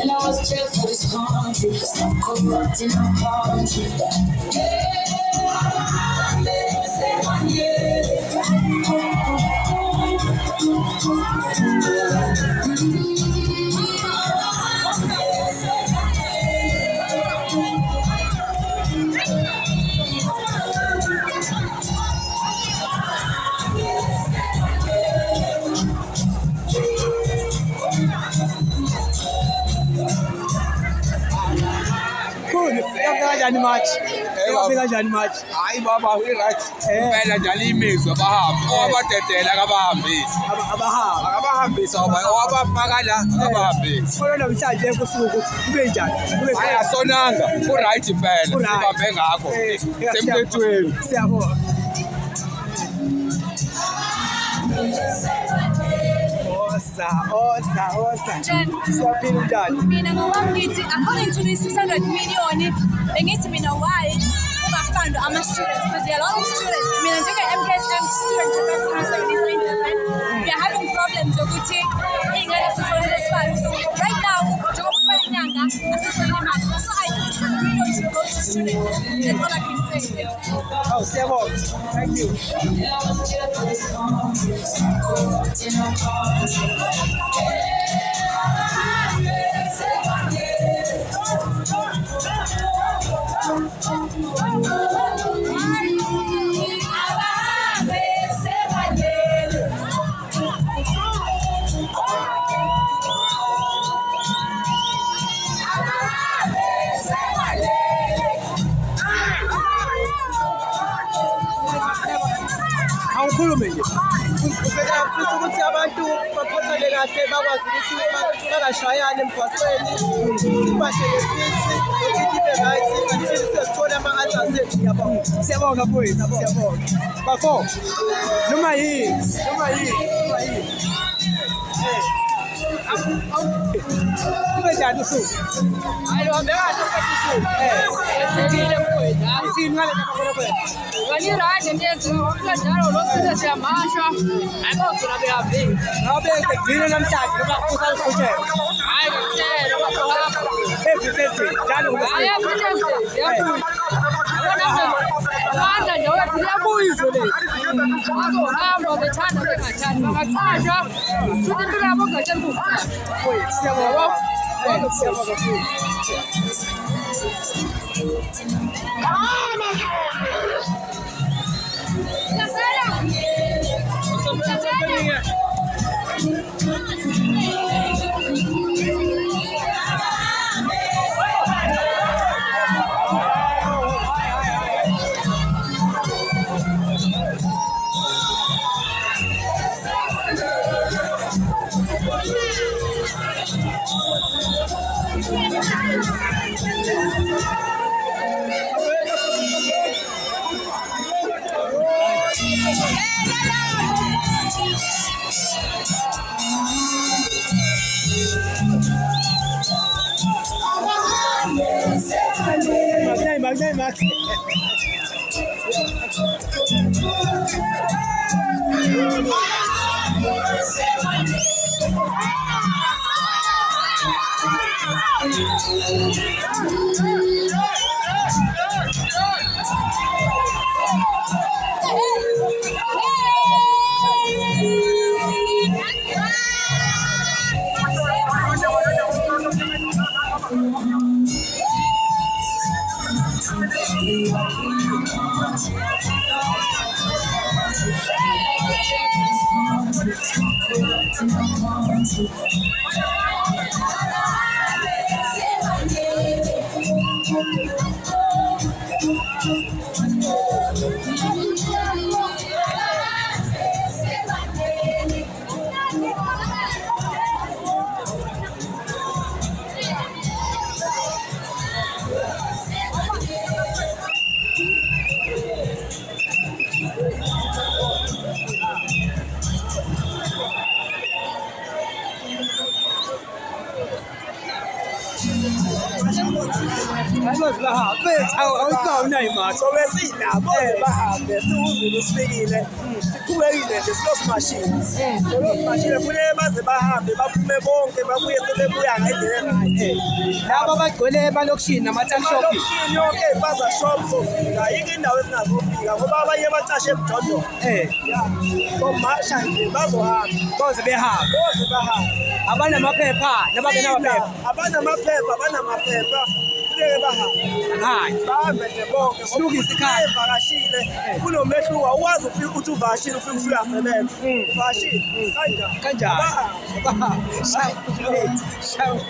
And I was jail for this country. Stop corrupting our country. Hayi baba right impela njalo imizwa bahambi owabatetela akabahambisi akabahambisi owabafaka la akabahambisi Khona namhlanje kusuku kube njani ayasonanga ku right impela sibambe ngakho semthethweni siyabona Osa. Siyaphila njani? Mina ngowami ngithi according to the 600 million bengithi mina why ungafundwa ama-students because there are a lot of students. Mina njenge-MKSM student we are having problems yokuthi iy'ngane zithole lesi so right now njengoba inyanga asithole imali so I think the million should go to students. That's all I can say. Oh, siyabona. Thank you. Awukhulume nje. Ubeka futhi ukuthi abantu baphathane kahle bakwazi ukuthi bangashayani emgwaqweni. Bahlele phansi ukuthi ibe right until sesithola ama-answers ethu yabona. Siyabonga mfowethu, siyabonga. Bafo. Noma yini. Kube njani usuku? Hayi uhambe kahle usuku. Ithile mfowethu. Ithini ngale nakho kwena? Ngani ride nje ngoba njalo lo sithe siyamasha ayibona behambe Ngabe ngigcina namhlanje ngoba usaliqhutshela. hayi kuthela bazohamba Every Thursday njalo hayi aphethe yabuya abona nje wethu yabuyizo le bazohamba bethanda bengathandi bangachanjwa futhi impilo yabo ngatshela ukuthi siyabonga. bahambe siwuzulu sifikile siqhubekile nje slow machine funeke baze bahambe baphume bonke babuye sebebuya ngendlela laba abagcwele balokishini nama-tuckshop yonke ibaza shop sofika yike indawo ezingazofika ngoba abanye batashe ebudodo somasha nje bazohamba boze behambe abanamaphepha abanamaphepha funeke bahambe hayi bahambe nje bonke silungise ikhaya evakashile kunomehluko awukwazi ufike ukuthi uvakashile ufike usuyasebenza uvakashile kanjani shout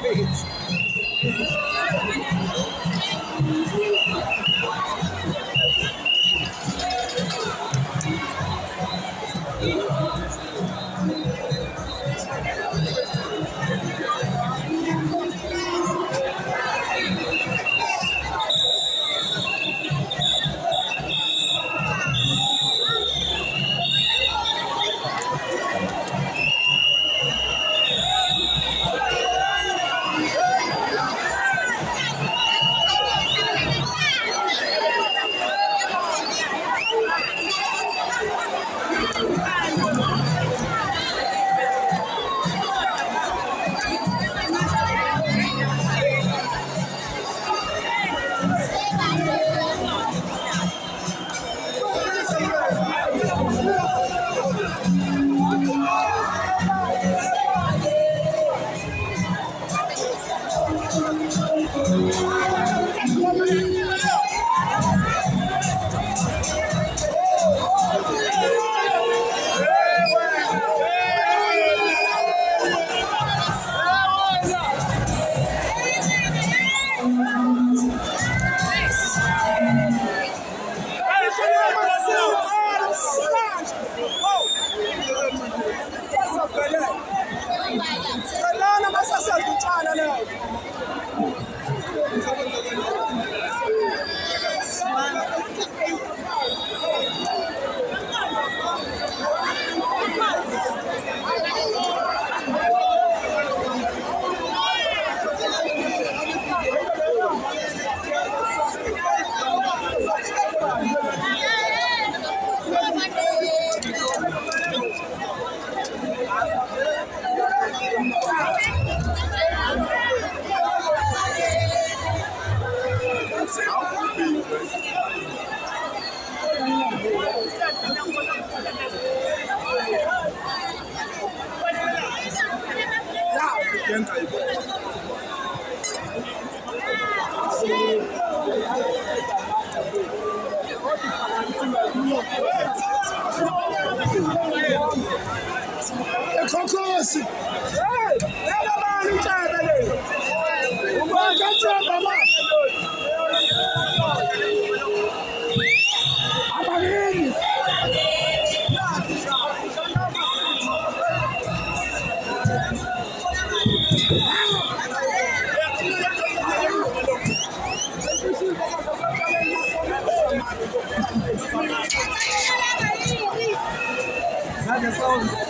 Kokosi. Hey, laba bani utshaba le. Ubonke uthemba manje. Abangeni. Nada só